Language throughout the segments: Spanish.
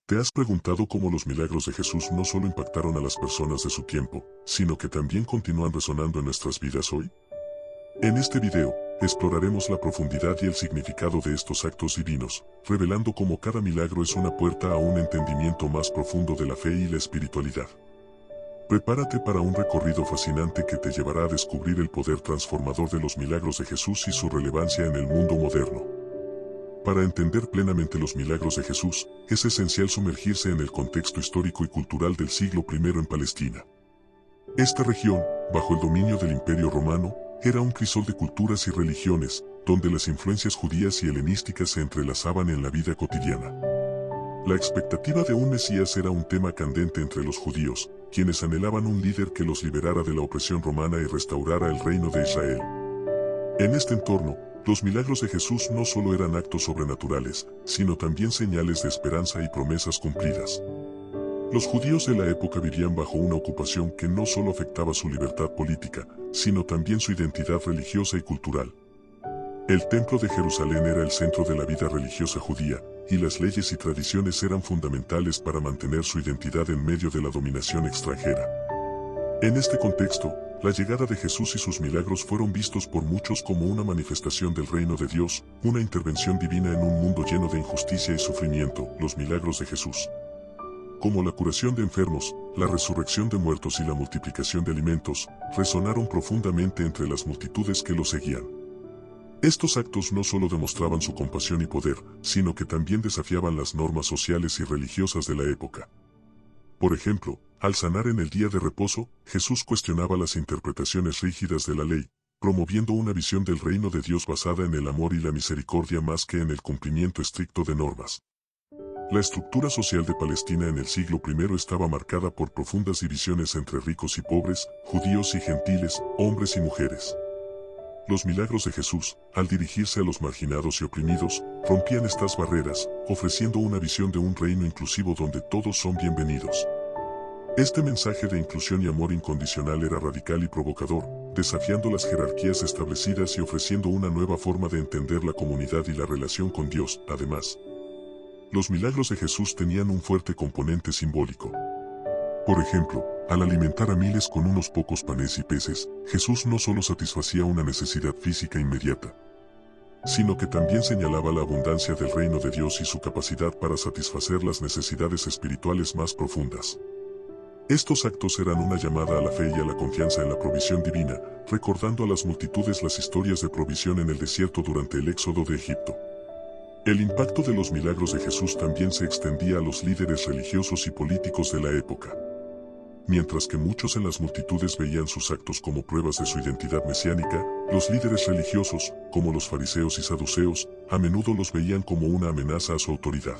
¿Te has preguntado cómo los milagros de Jesús no solo impactaron a las personas de su tiempo, sino que también continúan resonando en nuestras vidas hoy? En este video, exploraremos la profundidad y el significado de estos actos divinos, revelando cómo cada milagro es una puerta a un entendimiento más profundo de la fe y la espiritualidad. Prepárate para un recorrido fascinante que te llevará a descubrir el poder transformador de los milagros de Jesús y su relevancia en el mundo moderno. Para entender plenamente los milagros de Jesús, es esencial sumergirse en el contexto histórico y cultural del siglo I en Palestina. Esta región, bajo el dominio del Imperio Romano, era un crisol de culturas y religiones, donde las influencias judías y helenísticas se entrelazaban en la vida cotidiana. La expectativa de un Mesías era un tema candente entre los judíos, quienes anhelaban un líder que los liberara de la opresión romana y restaurara el reino de Israel. En este entorno, los milagros de Jesús no solo eran actos sobrenaturales, sino también señales de esperanza y promesas cumplidas. Los judíos de la época vivían bajo una ocupación que no solo afectaba su libertad política, sino también su identidad religiosa y cultural. El Templo de Jerusalén era el centro de la vida religiosa judía, y las leyes y tradiciones eran fundamentales para mantener su identidad en medio de la dominación extranjera. En este contexto, la llegada de Jesús y sus milagros fueron vistos por muchos como una manifestación del reino de Dios, una intervención divina en un mundo lleno de injusticia y sufrimiento. Los milagros de Jesús, como la curación de enfermos, la resurrección de muertos y la multiplicación de alimentos, resonaron profundamente entre las multitudes que lo seguían. Estos actos no solo demostraban su compasión y poder, sino que también desafiaban las normas sociales y religiosas de la época. Por ejemplo, al sanar en el día de reposo, Jesús cuestionaba las interpretaciones rígidas de la ley, promoviendo una visión del reino de Dios basada en el amor y la misericordia más que en el cumplimiento estricto de normas. La estructura social de Palestina en el siglo I estaba marcada por profundas divisiones entre ricos y pobres, judíos y gentiles, hombres y mujeres. Los milagros de Jesús, al dirigirse a los marginados y oprimidos, rompían estas barreras, ofreciendo una visión de un reino inclusivo donde todos son bienvenidos. Este mensaje de inclusión y amor incondicional era radical y provocador, desafiando las jerarquías establecidas y ofreciendo una nueva forma de entender la comunidad y la relación con Dios. Además, los milagros de Jesús tenían un fuerte componente simbólico. Por ejemplo, al alimentar a miles con unos pocos panes y peces, Jesús no solo satisfacía una necesidad física inmediata, sino que también señalaba la abundancia del reino de Dios y su capacidad para satisfacer las necesidades espirituales más profundas. Estos actos eran una llamada a la fe y a la confianza en la provisión divina, recordando a las multitudes las historias de provisión en el desierto durante el éxodo de Egipto. El impacto de los milagros de Jesús también se extendía a los líderes religiosos y políticos de la época. Mientras que muchos en las multitudes veían sus actos como pruebas de su identidad mesiánica, los líderes religiosos, como los fariseos y saduceos, a menudo los veían como una amenaza a su autoridad.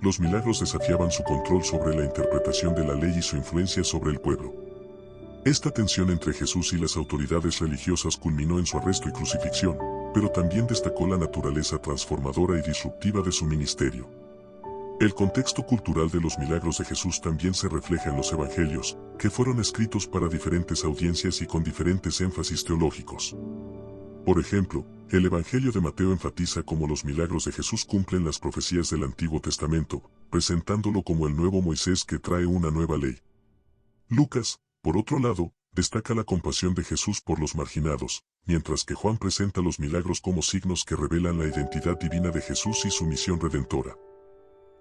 Los milagros desafiaban su control sobre la interpretación de la ley y su influencia sobre el pueblo. Esta tensión entre Jesús y las autoridades religiosas culminó en su arresto y crucifixión, pero también destacó la naturaleza transformadora y disruptiva de su ministerio. El contexto cultural de los milagros de Jesús también se refleja en los evangelios, que fueron escritos para diferentes audiencias y con diferentes énfasis teológicos. Por ejemplo, el Evangelio de Mateo enfatiza cómo los milagros de Jesús cumplen las profecías del Antiguo Testamento, presentándolo como el nuevo Moisés que trae una nueva ley. Lucas, por otro lado, destaca la compasión de Jesús por los marginados, mientras que Juan presenta los milagros como signos que revelan la identidad divina de Jesús y su misión redentora.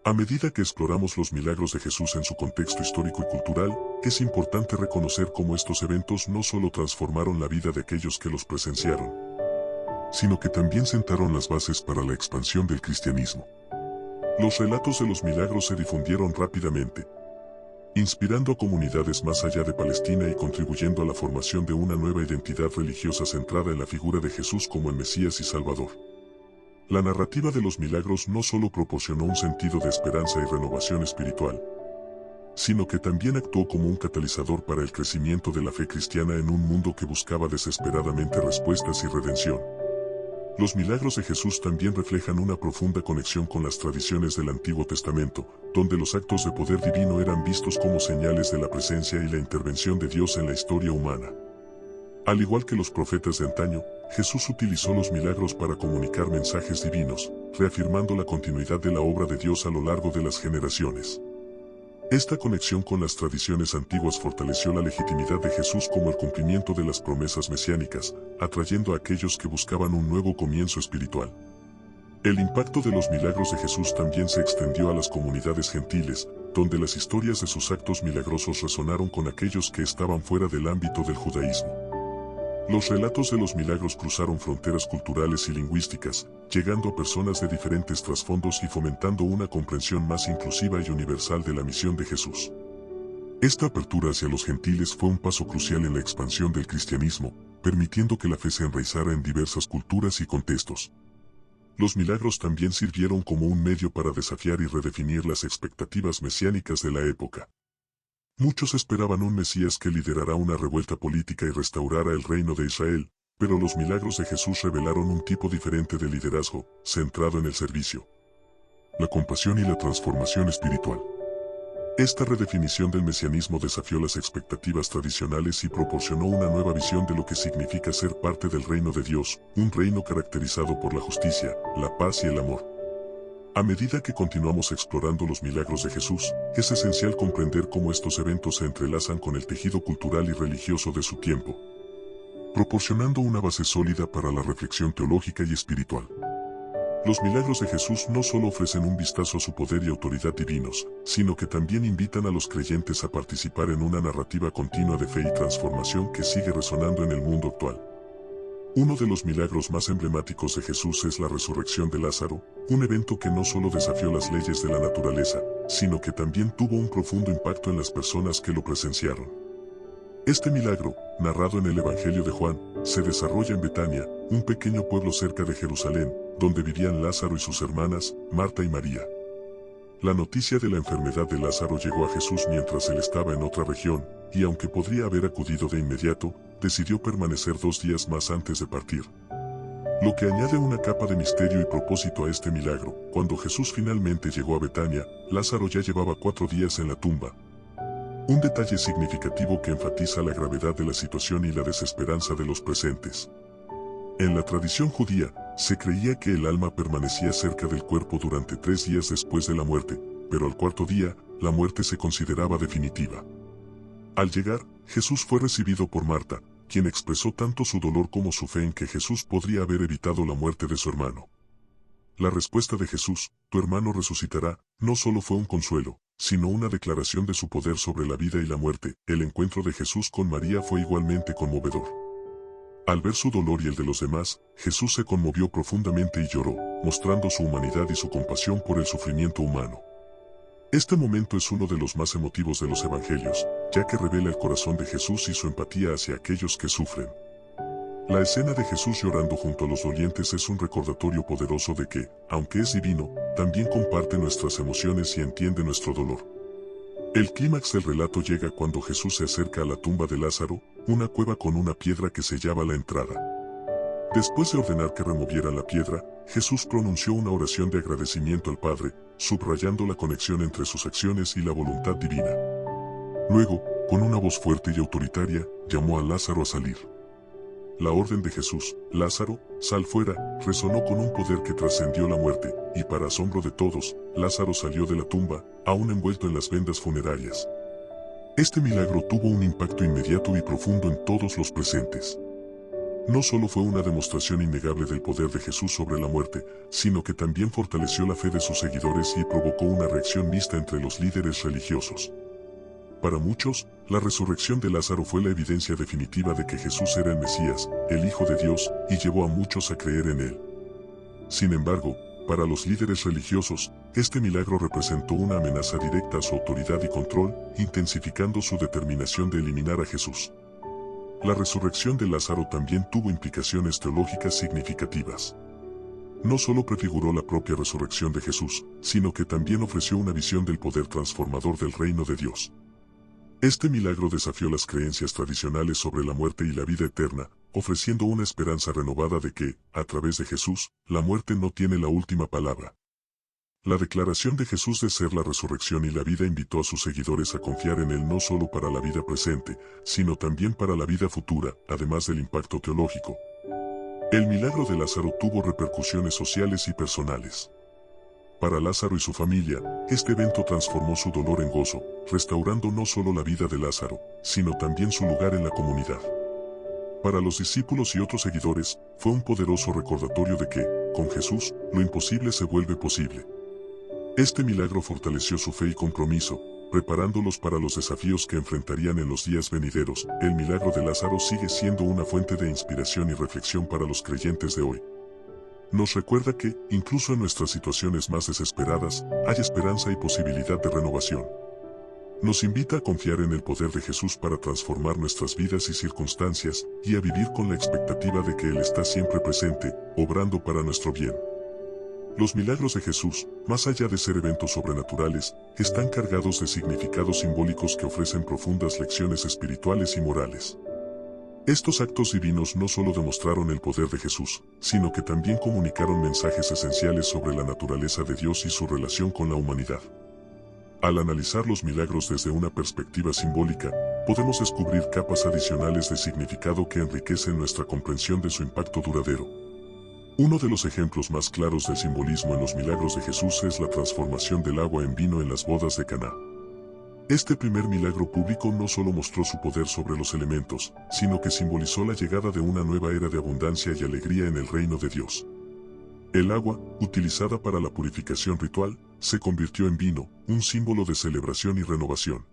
A medida que exploramos los milagros de Jesús en su contexto histórico y cultural, es importante reconocer cómo estos eventos no solo transformaron la vida de aquellos que los presenciaron, sino que también sentaron las bases para la expansión del cristianismo. Los relatos de los milagros se difundieron rápidamente, inspirando a comunidades más allá de Palestina y contribuyendo a la formación de una nueva identidad religiosa centrada en la figura de Jesús como el Mesías y Salvador. La narrativa de los milagros no solo proporcionó un sentido de esperanza y renovación espiritual, sino que también actuó como un catalizador para el crecimiento de la fe cristiana en un mundo que buscaba desesperadamente respuestas y redención. Los milagros de Jesús también reflejan una profunda conexión con las tradiciones del Antiguo Testamento, donde los actos de poder divino eran vistos como señales de la presencia y la intervención de Dios en la historia humana. Al igual que los profetas de antaño, Jesús utilizó los milagros para comunicar mensajes divinos, reafirmando la continuidad de la obra de Dios a lo largo de las generaciones. Esta conexión con las tradiciones antiguas fortaleció la legitimidad de Jesús como el cumplimiento de las promesas mesiánicas, atrayendo a aquellos que buscaban un nuevo comienzo espiritual. El impacto de los milagros de Jesús también se extendió a las comunidades gentiles, donde las historias de sus actos milagrosos resonaron con aquellos que estaban fuera del ámbito del judaísmo. Los relatos de los milagros cruzaron fronteras culturales y lingüísticas, llegando a personas de diferentes trasfondos y fomentando una comprensión más inclusiva y universal de la misión de Jesús. Esta apertura hacia los gentiles fue un paso crucial en la expansión del cristianismo, permitiendo que la fe se enraizara en diversas culturas y contextos. Los milagros también sirvieron como un medio para desafiar y redefinir las expectativas mesiánicas de la época. Muchos esperaban un Mesías que liderara una revuelta política y restaurara el reino de Israel, pero los milagros de Jesús revelaron un tipo diferente de liderazgo, centrado en el servicio, la compasión y la transformación espiritual. Esta redefinición del mesianismo desafió las expectativas tradicionales y proporcionó una nueva visión de lo que significa ser parte del reino de Dios, un reino caracterizado por la justicia, la paz y el amor. A medida que continuamos explorando los milagros de Jesús, es esencial comprender cómo estos eventos se entrelazan con el tejido cultural y religioso de su tiempo, proporcionando una base sólida para la reflexión teológica y espiritual. Los milagros de Jesús no solo ofrecen un vistazo a su poder y autoridad divinos, sino que también invitan a los creyentes a participar en una narrativa continua de fe y transformación que sigue resonando en el mundo actual. Uno de los milagros más emblemáticos de Jesús es la resurrección de Lázaro, un evento que no solo desafió las leyes de la naturaleza, sino que también tuvo un profundo impacto en las personas que lo presenciaron. Este milagro, narrado en el Evangelio de Juan, se desarrolla en Betania, un pequeño pueblo cerca de Jerusalén, donde vivían Lázaro y sus hermanas, Marta y María. La noticia de la enfermedad de Lázaro llegó a Jesús mientras él estaba en otra región, y aunque podría haber acudido de inmediato, decidió permanecer 2 días más antes de partir. Lo que añade una capa de misterio y propósito a este milagro. Cuando Jesús finalmente llegó a Betania, Lázaro ya llevaba 4 días en la tumba. Un detalle significativo que enfatiza la gravedad de la situación y la desesperanza de los presentes. En la tradición judía, se creía que el alma permanecía cerca del cuerpo durante 3 días después de la muerte, pero al 4.º día, la muerte se consideraba definitiva. Al llegar, Jesús fue recibido por Marta, quien expresó tanto su dolor como su fe en que Jesús podría haber evitado la muerte de su hermano. La respuesta de Jesús, tu hermano resucitará, no solo fue un consuelo, sino una declaración de su poder sobre la vida y la muerte. El encuentro de Jesús con María fue igualmente conmovedor. Al ver su dolor y el de los demás, Jesús se conmovió profundamente y lloró, mostrando su humanidad y su compasión por el sufrimiento humano. Este momento es uno de los más emotivos de los evangelios, ya que revela el corazón de Jesús y su empatía hacia aquellos que sufren. La escena de Jesús llorando junto a los dolientes es un recordatorio poderoso de que, aunque es divino, también comparte nuestras emociones y entiende nuestro dolor. El clímax del relato llega cuando Jesús se acerca a la tumba de Lázaro, una cueva con una piedra que sellaba la entrada. Después de ordenar que removieran la piedra, Jesús pronunció una oración de agradecimiento al Padre, subrayando la conexión entre sus acciones y la voluntad divina. Luego, con una voz fuerte y autoritaria, llamó a Lázaro a salir. La orden de Jesús, Lázaro, sal fuera, resonó con un poder que trascendió la muerte, y para asombro de todos, Lázaro salió de la tumba, aún envuelto en las vendas funerarias. Este milagro tuvo un impacto inmediato y profundo en todos los presentes. No solo fue una demostración innegable del poder de Jesús sobre la muerte, sino que también fortaleció la fe de sus seguidores y provocó una reacción mixta entre los líderes religiosos. Para muchos, la resurrección de Lázaro fue la evidencia definitiva de que Jesús era el Mesías, el Hijo de Dios, y llevó a muchos a creer en él. Sin embargo, para los líderes religiosos, este milagro representó una amenaza directa a su autoridad y control, intensificando su determinación de eliminar a Jesús. La resurrección de Lázaro también tuvo implicaciones teológicas significativas. No solo prefiguró la propia resurrección de Jesús, sino que también ofreció una visión del poder transformador del reino de Dios. Este milagro desafió las creencias tradicionales sobre la muerte y la vida eterna, ofreciendo una esperanza renovada de que, a través de Jesús, la muerte no tiene la última palabra. La declaración de Jesús de ser la resurrección y la vida invitó a sus seguidores a confiar en Él no solo para la vida presente, sino también para la vida futura, además del impacto teológico. El milagro de Lázaro tuvo repercusiones sociales y personales. Para Lázaro y su familia, este evento transformó su dolor en gozo, restaurando no solo la vida de Lázaro, sino también su lugar en la comunidad. Para los discípulos y otros seguidores, fue un poderoso recordatorio de que, con Jesús, lo imposible se vuelve posible. Este milagro fortaleció su fe y compromiso, preparándolos para los desafíos que enfrentarían en los días venideros. El milagro de Lázaro sigue siendo una fuente de inspiración y reflexión para los creyentes de hoy. Nos recuerda que, incluso en nuestras situaciones más desesperadas, hay esperanza y posibilidad de renovación. Nos invita a confiar en el poder de Jesús para transformar nuestras vidas y circunstancias, y a vivir con la expectativa de que Él está siempre presente, obrando para nuestro bien. Los milagros de Jesús, más allá de ser eventos sobrenaturales, están cargados de significados simbólicos que ofrecen profundas lecciones espirituales y morales. Estos actos divinos no solo demostraron el poder de Jesús, sino que también comunicaron mensajes esenciales sobre la naturaleza de Dios y su relación con la humanidad. Al analizar los milagros desde una perspectiva simbólica, podemos descubrir capas adicionales de significado que enriquecen nuestra comprensión de su impacto duradero. Uno de los ejemplos más claros del simbolismo en los milagros de Jesús es la transformación del agua en vino en las bodas de Caná. Este primer milagro público no solo mostró su poder sobre los elementos, sino que simbolizó la llegada de una nueva era de abundancia y alegría en el reino de Dios. El agua, utilizada para la purificación ritual, se convirtió en vino, un símbolo de celebración y renovación.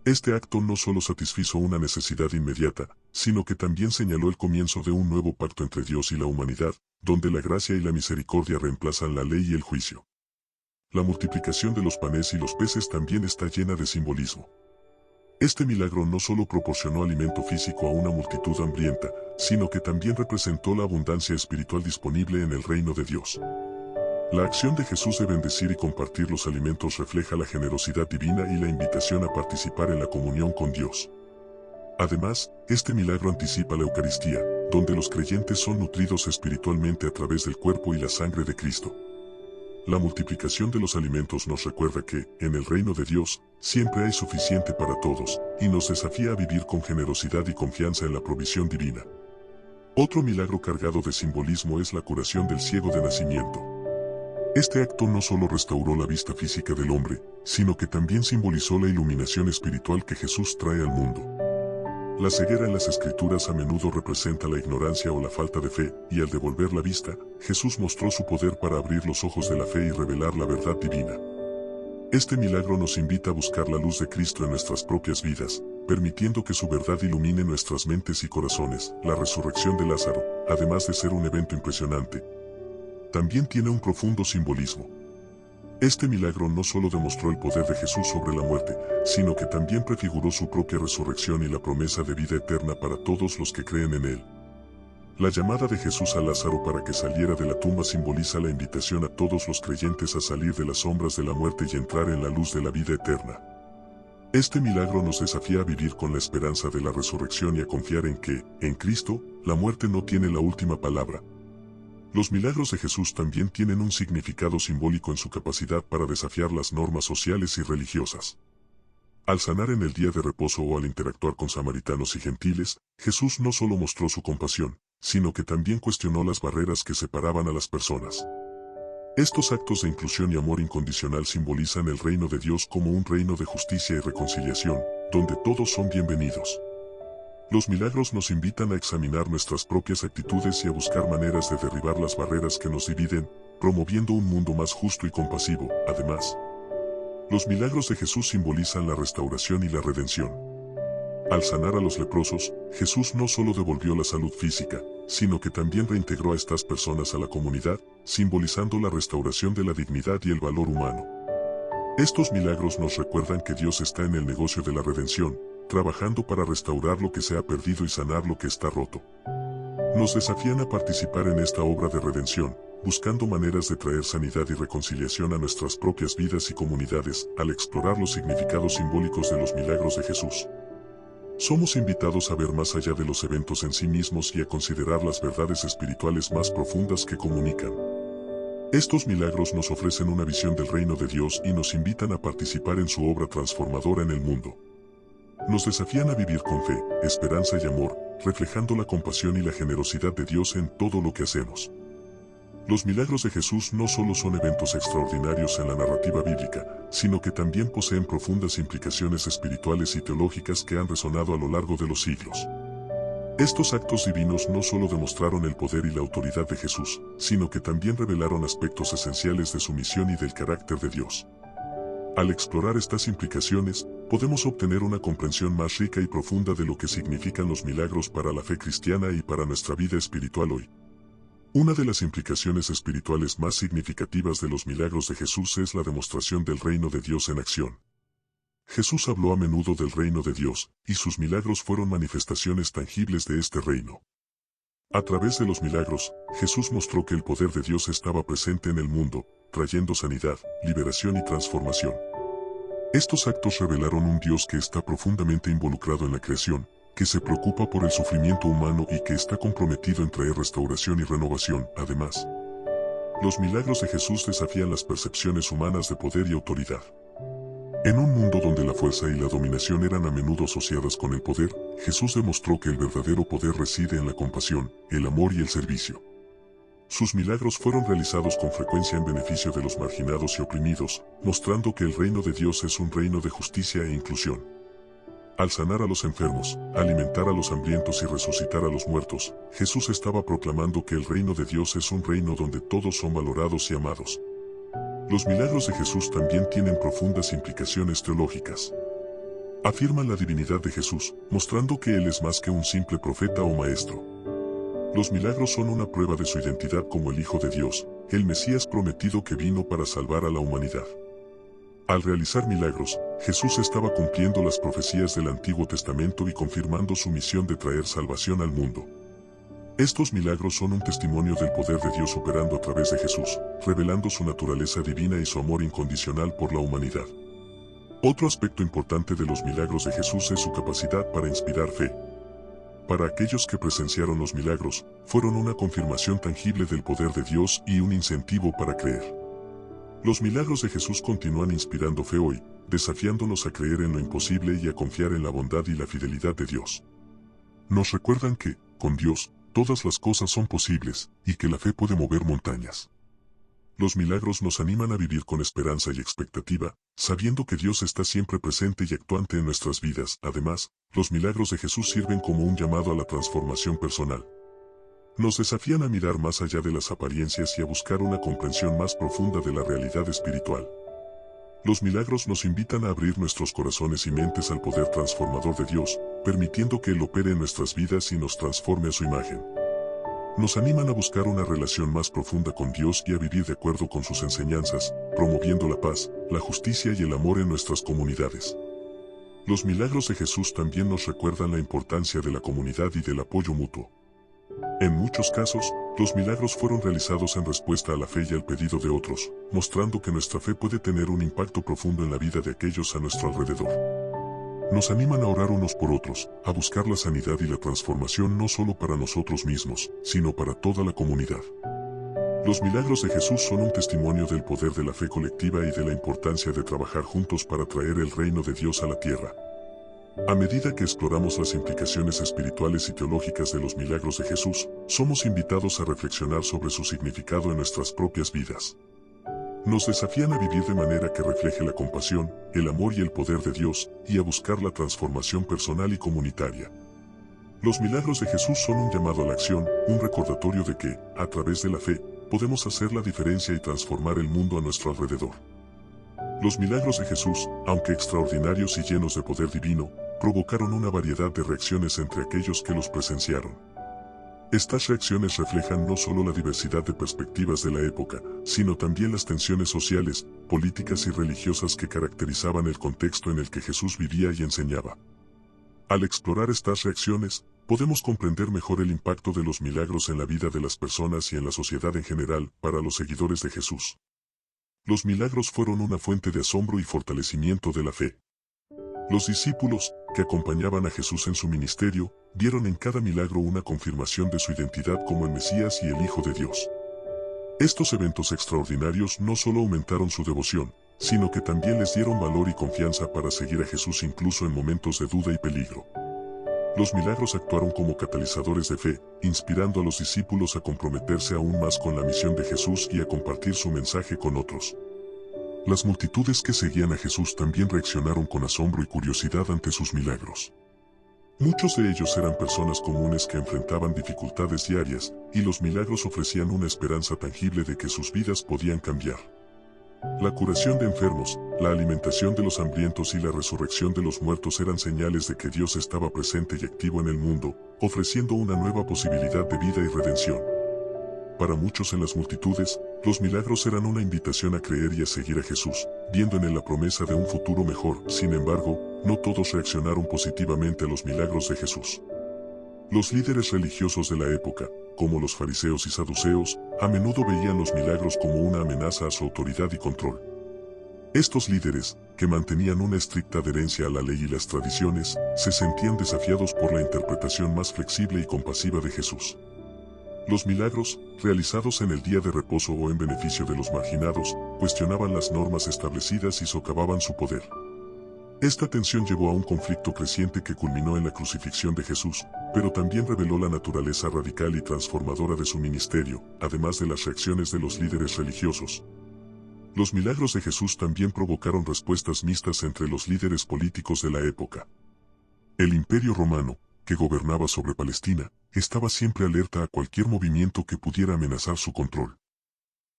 Este acto no solo satisfizo una necesidad inmediata, sino que también señaló el comienzo de un nuevo pacto entre Dios y la humanidad, donde la gracia y la misericordia reemplazan la ley y el juicio. La multiplicación de los panes y los peces también está llena de simbolismo. Este milagro no solo proporcionó alimento físico a una multitud hambrienta, sino que también representó la abundancia espiritual disponible en el reino de Dios. La acción de Jesús de bendecir y compartir los alimentos refleja la generosidad divina y la invitación a participar en la comunión con Dios. Además, este milagro anticipa la Eucaristía, donde los creyentes son nutridos espiritualmente a través del cuerpo y la sangre de Cristo. La multiplicación de los alimentos nos recuerda que, en el reino de Dios, siempre hay suficiente para todos, y nos desafía a vivir con generosidad y confianza en la provisión divina. Otro milagro cargado de simbolismo es la curación del ciego de nacimiento. Este acto no solo restauró la vista física del hombre, sino que también simbolizó la iluminación espiritual que Jesús trae al mundo. La ceguera en las Escrituras a menudo representa la ignorancia o la falta de fe, y al devolver la vista, Jesús mostró su poder para abrir los ojos de la fe y revelar la verdad divina. Este milagro nos invita a buscar la luz de Cristo en nuestras propias vidas, permitiendo que su verdad ilumine nuestras mentes y corazones. La resurrección de Lázaro, además de ser un evento impresionante, también tiene un profundo simbolismo. Este milagro no solo demostró el poder de Jesús sobre la muerte, sino que también prefiguró su propia resurrección y la promesa de vida eterna para todos los que creen en Él. La llamada de Jesús a Lázaro para que saliera de la tumba simboliza la invitación a todos los creyentes a salir de las sombras de la muerte y entrar en la luz de la vida eterna. Este milagro nos desafía a vivir con la esperanza de la resurrección y a confiar en que, en Cristo, la muerte no tiene la última palabra. Los milagros de Jesús también tienen un significado simbólico en su capacidad para desafiar las normas sociales y religiosas. Al sanar en el día de reposo o al interactuar con samaritanos y gentiles, Jesús no solo mostró su compasión, sino que también cuestionó las barreras que separaban a las personas. Estos actos de inclusión y amor incondicional simbolizan el reino de Dios como un reino de justicia y reconciliación, donde todos son bienvenidos. Los milagros nos invitan a examinar nuestras propias actitudes y a buscar maneras de derribar las barreras que nos dividen, promoviendo un mundo más justo y compasivo. Además, los milagros de Jesús simbolizan la restauración y la redención. Al sanar a los leprosos, Jesús no solo devolvió la salud física, sino que también reintegró a estas personas a la comunidad, simbolizando la restauración de la dignidad y el valor humano. Estos milagros nos recuerdan que Dios está en el negocio de la redención, trabajando para restaurar lo que se ha perdido y sanar lo que está roto. Nos desafían a participar en esta obra de redención, buscando maneras de traer sanidad y reconciliación a nuestras propias vidas y comunidades, al explorar los significados simbólicos de los milagros de Jesús. Somos invitados a ver más allá de los eventos en sí mismos y a considerar las verdades espirituales más profundas que comunican. Estos milagros nos ofrecen una visión del reino de Dios y nos invitan a participar en su obra transformadora en el mundo. Nos desafían a vivir con fe, esperanza y amor, reflejando la compasión y la generosidad de Dios en todo lo que hacemos. Los milagros de Jesús no solo son eventos extraordinarios en la narrativa bíblica, sino que también poseen profundas implicaciones espirituales y teológicas que han resonado a lo largo de los siglos. Estos actos divinos no solo demostraron el poder y la autoridad de Jesús, sino que también revelaron aspectos esenciales de su misión y del carácter de Dios. Al explorar estas implicaciones, podemos obtener una comprensión más rica y profunda de lo que significan los milagros para la fe cristiana y para nuestra vida espiritual hoy. Una de las implicaciones espirituales más significativas de los milagros de Jesús es la demostración del reino de Dios en acción. Jesús habló a menudo del reino de Dios, y sus milagros fueron manifestaciones tangibles de este reino. A través de los milagros, Jesús mostró que el poder de Dios estaba presente en el mundo, trayendo sanidad, liberación y transformación. Estos actos revelaron un Dios que está profundamente involucrado en la creación, que se preocupa por el sufrimiento humano y que está comprometido en traer restauración y renovación. Además, los milagros de Jesús desafían las percepciones humanas de poder y autoridad. En un mundo donde la fuerza y la dominación eran a menudo asociadas con el poder, Jesús demostró que el verdadero poder reside en la compasión, el amor y el servicio. Sus milagros fueron realizados con frecuencia en beneficio de los marginados y oprimidos, mostrando que el reino de Dios es un reino de justicia e inclusión. Al sanar a los enfermos, alimentar a los hambrientos y resucitar a los muertos, Jesús estaba proclamando que el reino de Dios es un reino donde todos son valorados y amados. Los milagros de Jesús también tienen profundas implicaciones teológicas. Afirman la divinidad de Jesús, mostrando que Él es más que un simple profeta o maestro. Los milagros son una prueba de su identidad como el Hijo de Dios, el Mesías prometido que vino para salvar a la humanidad. Al realizar milagros, Jesús estaba cumpliendo las profecías del Antiguo Testamento y confirmando su misión de traer salvación al mundo. Estos milagros son un testimonio del poder de Dios operando a través de Jesús, revelando su naturaleza divina y su amor incondicional por la humanidad. Otro aspecto importante de los milagros de Jesús es su capacidad para inspirar fe. Para aquellos que presenciaron los milagros, fueron una confirmación tangible del poder de Dios y un incentivo para creer. Los milagros de Jesús continúan inspirando fe hoy, desafiándonos a creer en lo imposible y a confiar en la bondad y la fidelidad de Dios. Nos recuerdan que, con Dios, todas las cosas son posibles, y que la fe puede mover montañas. Los milagros nos animan a vivir con esperanza y expectativa, sabiendo que Dios está siempre presente y actuante en nuestras vidas. Además, los milagros de Jesús sirven como un llamado a la transformación personal. Nos desafían a mirar más allá de las apariencias y a buscar una comprensión más profunda de la realidad espiritual. Los milagros nos invitan a abrir nuestros corazones y mentes al poder transformador de Dios, permitiendo que Él opere en nuestras vidas y nos transforme a su imagen. Nos animan a buscar una relación más profunda con Dios y a vivir de acuerdo con sus enseñanzas, promoviendo la paz, la justicia y el amor en nuestras comunidades. Los milagros de Jesús también nos recuerdan la importancia de la comunidad y del apoyo mutuo. En muchos casos, los milagros fueron realizados en respuesta a la fe y al pedido de otros, mostrando que nuestra fe puede tener un impacto profundo en la vida de aquellos a nuestro alrededor. Nos animan a orar unos por otros, a buscar la sanidad y la transformación no solo para nosotros mismos, sino para toda la comunidad. Los milagros de Jesús son un testimonio del poder de la fe colectiva y de la importancia de trabajar juntos para traer el reino de Dios a la tierra. A medida que exploramos las implicaciones espirituales y teológicas de los milagros de Jesús, somos invitados a reflexionar sobre su significado en nuestras propias vidas. Nos desafían a vivir de manera que refleje la compasión, el amor y el poder de Dios, y a buscar la transformación personal y comunitaria. Los milagros de Jesús son un llamado a la acción, un recordatorio de que, a través de la fe, podemos hacer la diferencia y transformar el mundo a nuestro alrededor. Los milagros de Jesús, aunque extraordinarios y llenos de poder divino, provocaron una variedad de reacciones entre aquellos que los presenciaron. Estas reacciones reflejan no solo la diversidad de perspectivas de la época, sino también las tensiones sociales, políticas y religiosas que caracterizaban el contexto en el que Jesús vivía y enseñaba. Al explorar estas reacciones, podemos comprender mejor el impacto de los milagros en la vida de las personas y en la sociedad en general para los seguidores de Jesús. Los milagros fueron una fuente de asombro y fortalecimiento de la fe. Los discípulos, que acompañaban a Jesús en su ministerio, vieron en cada milagro una confirmación de su identidad como el Mesías y el Hijo de Dios. Estos eventos extraordinarios no solo aumentaron su devoción, sino que también les dieron valor y confianza para seguir a Jesús incluso en momentos de duda y peligro. Los milagros actuaron como catalizadores de fe, inspirando a los discípulos a comprometerse aún más con la misión de Jesús y a compartir su mensaje con otros. Las multitudes que seguían a Jesús también reaccionaron con asombro y curiosidad ante sus milagros. Muchos de ellos eran personas comunes que enfrentaban dificultades diarias, y los milagros ofrecían una esperanza tangible de que sus vidas podían cambiar. La curación de enfermos, la alimentación de los hambrientos y la resurrección de los muertos eran señales de que Dios estaba presente y activo en el mundo, ofreciendo una nueva posibilidad de vida y redención. Para muchos en las multitudes, los milagros eran una invitación a creer y a seguir a Jesús, viendo en él la promesa de un futuro mejor. Sin embargo, no todos reaccionaron positivamente a los milagros de Jesús. Los líderes religiosos de la época, como los fariseos y saduceos, a menudo veían los milagros como una amenaza a su autoridad y control. Estos líderes, que mantenían una estricta adherencia a la ley y las tradiciones, se sentían desafiados por la interpretación más flexible y compasiva de Jesús. Los milagros, realizados en el día de reposo o en beneficio de los marginados, cuestionaban las normas establecidas y socavaban su poder. Esta tensión llevó a un conflicto creciente que culminó en la crucifixión de Jesús, pero también reveló la naturaleza radical y transformadora de su ministerio, además de las reacciones de los líderes religiosos. Los milagros de Jesús también provocaron respuestas mixtas entre los líderes políticos de la época. El Imperio Romano, que gobernaba sobre Palestina, estaba siempre alerta a cualquier movimiento que pudiera amenazar su control.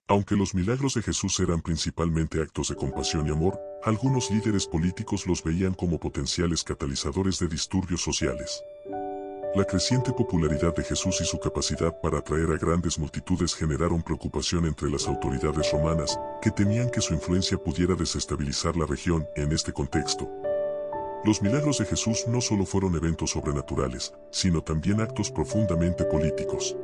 Aunque los milagros de Jesús eran principalmente actos de compasión y amor, algunos líderes políticos los veían como potenciales catalizadores de disturbios sociales. La creciente popularidad de Jesús y su capacidad para atraer a grandes multitudes generaron preocupación entre las autoridades romanas, que temían que su influencia pudiera desestabilizar la región. En este contexto, los milagros de Jesús no solo fueron eventos sobrenaturales, sino también actos profundamente políticos.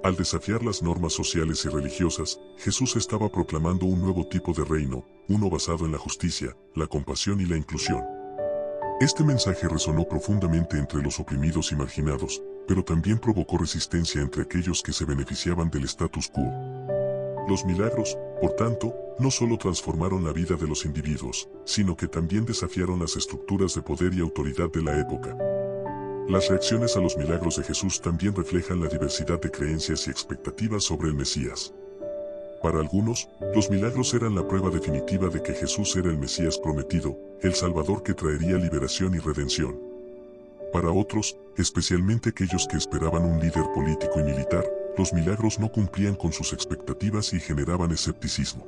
Al desafiar las normas sociales y religiosas, Jesús estaba proclamando un nuevo tipo de reino, uno basado en la justicia, la compasión y la inclusión. Este mensaje resonó profundamente entre los oprimidos y marginados, pero también provocó resistencia entre aquellos que se beneficiaban del status quo. Los milagros, por tanto, no solo transformaron la vida de los individuos, sino que también desafiaron las estructuras de poder y autoridad de la época. Las reacciones a los milagros de Jesús también reflejan la diversidad de creencias y expectativas sobre el Mesías. Para algunos, los milagros eran la prueba definitiva de que Jesús era el Mesías prometido, el Salvador que traería liberación y redención. Para otros, especialmente aquellos que esperaban un líder político y militar, los milagros no cumplían con sus expectativas y generaban escepticismo.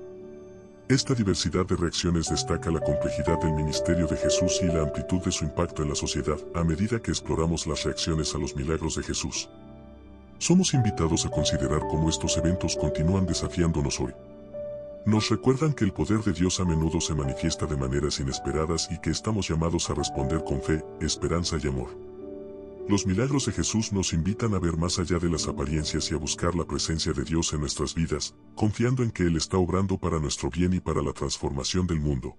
Esta diversidad de reacciones destaca la complejidad del ministerio de Jesús y la amplitud de su impacto en la sociedad a medida que exploramos las reacciones a los milagros de Jesús. Somos invitados a considerar cómo estos eventos continúan desafiándonos hoy. Nos recuerdan que el poder de Dios a menudo se manifiesta de maneras inesperadas y que estamos llamados a responder con fe, esperanza y amor. Los milagros de Jesús nos invitan a ver más allá de las apariencias y a buscar la presencia de Dios en nuestras vidas, confiando en que Él está obrando para nuestro bien y para la transformación del mundo.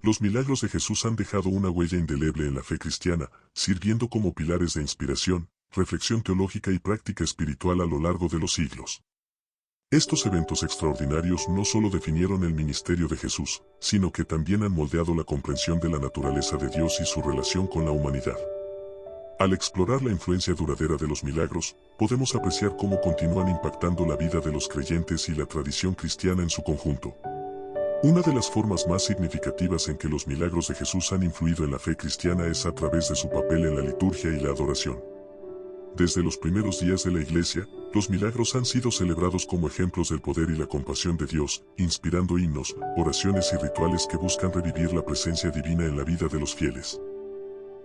Los milagros de Jesús han dejado una huella indeleble en la fe cristiana, sirviendo como pilares de inspiración, reflexión teológica y práctica espiritual a lo largo de los siglos. Estos eventos extraordinarios no solo definieron el ministerio de Jesús, sino que también han moldeado la comprensión de la naturaleza de Dios y su relación con la humanidad. Al explorar la influencia duradera de los milagros, podemos apreciar cómo continúan impactando la vida de los creyentes y la tradición cristiana en su conjunto. Una de las formas más significativas en que los milagros de Jesús han influido en la fe cristiana es a través de su papel en la liturgia y la adoración. Desde los primeros días de la Iglesia, los milagros han sido celebrados como ejemplos del poder y la compasión de Dios, inspirando himnos, oraciones y rituales que buscan revivir la presencia divina en la vida de los fieles.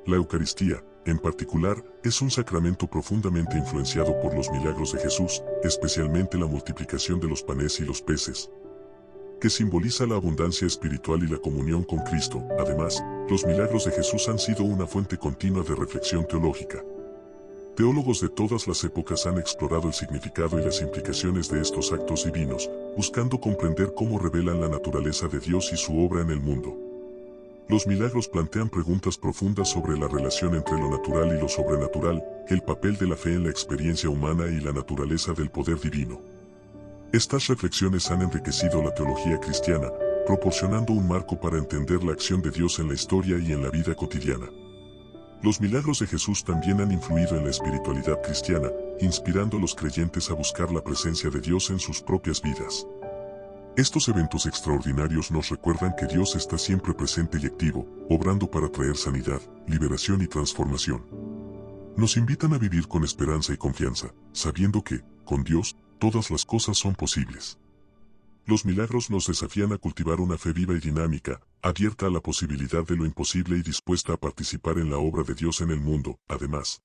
La Eucaristía, en particular, es un sacramento profundamente influenciado por los milagros de Jesús, especialmente la multiplicación de los panes y los peces, que simboliza la abundancia espiritual y la comunión con Cristo. Además, los milagros de Jesús han sido una fuente continua de reflexión teológica. Teólogos de todas las épocas han explorado el significado y las implicaciones de estos actos divinos, buscando comprender cómo revelan la naturaleza de Dios y su obra en el mundo. Los milagros plantean preguntas profundas sobre la relación entre lo natural y lo sobrenatural, el papel de la fe en la experiencia humana y la naturaleza del poder divino. Estas reflexiones han enriquecido la teología cristiana, proporcionando un marco para entender la acción de Dios en la historia y en la vida cotidiana. Los milagros de Jesús también han influido en la espiritualidad cristiana, inspirando a los creyentes a buscar la presencia de Dios en sus propias vidas. Estos eventos extraordinarios nos recuerdan que Dios está siempre presente y activo, obrando para traer sanidad, liberación y transformación. Nos invitan a vivir con esperanza y confianza, sabiendo que, con Dios, todas las cosas son posibles. Los milagros nos desafían a cultivar una fe viva y dinámica, abierta a la posibilidad de lo imposible y dispuesta a participar en la obra de Dios en el mundo. Además,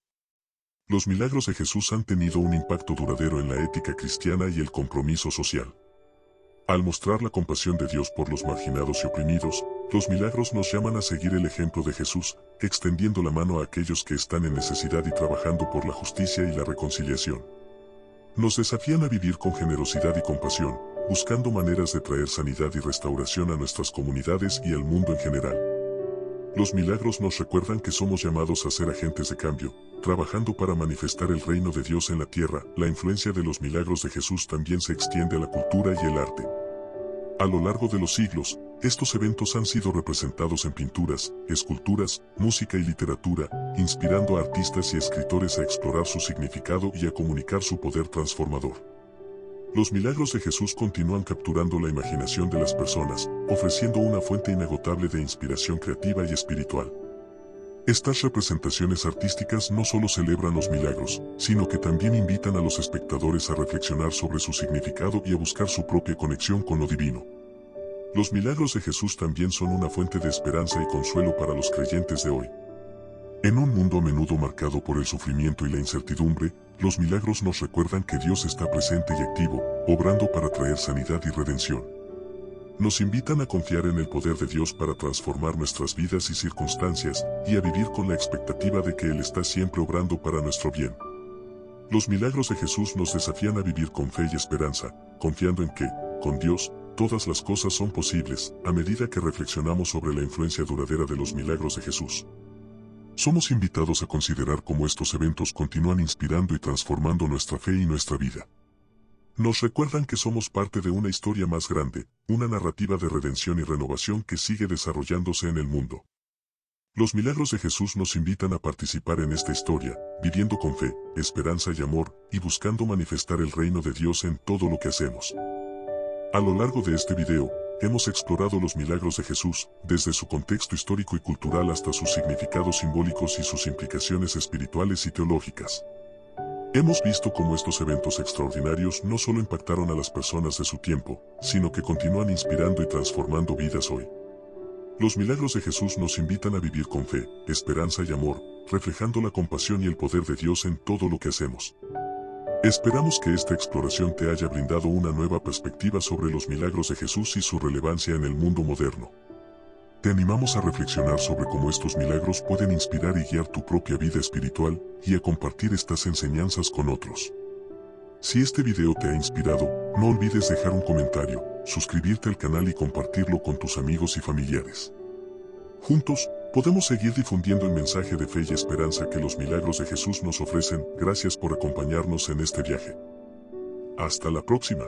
los milagros de Jesús han tenido un impacto duradero en la ética cristiana y el compromiso social. Al mostrar la compasión de Dios por los marginados y oprimidos, los milagros nos llaman a seguir el ejemplo de Jesús, extendiendo la mano a aquellos que están en necesidad y trabajando por la justicia y la reconciliación. Nos desafían a vivir con generosidad y compasión, buscando maneras de traer sanidad y restauración a nuestras comunidades y al mundo en general. Los milagros nos recuerdan que somos llamados a ser agentes de cambio, trabajando para manifestar el reino de Dios en la tierra. La influencia de los milagros de Jesús también se extiende a la cultura y el arte. A lo largo de los siglos, estos eventos han sido representados en pinturas, esculturas, música y literatura, inspirando a artistas y escritores a explorar su significado y a comunicar su poder transformador. Los milagros de Jesús continúan capturando la imaginación de las personas, ofreciendo una fuente inagotable de inspiración creativa y espiritual. Estas representaciones artísticas no solo celebran los milagros, sino que también invitan a los espectadores a reflexionar sobre su significado y a buscar su propia conexión con lo divino. Los milagros de Jesús también son una fuente de esperanza y consuelo para los creyentes de hoy. En un mundo a menudo marcado por el sufrimiento y la incertidumbre, los milagros nos recuerdan que Dios está presente y activo, obrando para traer sanidad y redención. Nos invitan a confiar en el poder de Dios para transformar nuestras vidas y circunstancias, y a vivir con la expectativa de que Él está siempre obrando para nuestro bien. Los milagros de Jesús nos desafían a vivir con fe y esperanza, confiando en que, con Dios, todas las cosas son posibles, a medida que reflexionamos sobre la influencia duradera de los milagros de Jesús. Somos invitados a considerar cómo estos eventos continúan inspirando y transformando nuestra fe y nuestra vida. Nos recuerdan que somos parte de una historia más grande, una narrativa de redención y renovación que sigue desarrollándose en el mundo. Los milagros de Jesús nos invitan a participar en esta historia, viviendo con fe, esperanza y amor, y buscando manifestar el reino de Dios en todo lo que hacemos. A lo largo de este video, hemos explorado los milagros de Jesús, desde su contexto histórico y cultural hasta sus significados simbólicos y sus implicaciones espirituales y teológicas. Hemos visto cómo estos eventos extraordinarios no solo impactaron a las personas de su tiempo, sino que continúan inspirando y transformando vidas hoy. Los milagros de Jesús nos invitan a vivir con fe, esperanza y amor, reflejando la compasión y el poder de Dios en todo lo que hacemos. Esperamos que esta exploración te haya brindado una nueva perspectiva sobre los milagros de Jesús y su relevancia en el mundo moderno. Te animamos a reflexionar sobre cómo estos milagros pueden inspirar y guiar tu propia vida espiritual, y a compartir estas enseñanzas con otros. Si este video te ha inspirado, no olvides dejar un comentario, suscribirte al canal y compartirlo con tus amigos y familiares. Juntos, podemos seguir difundiendo el mensaje de fe y esperanza que los milagros de Jesús nos ofrecen. Gracias por acompañarnos en este viaje. Hasta la próxima.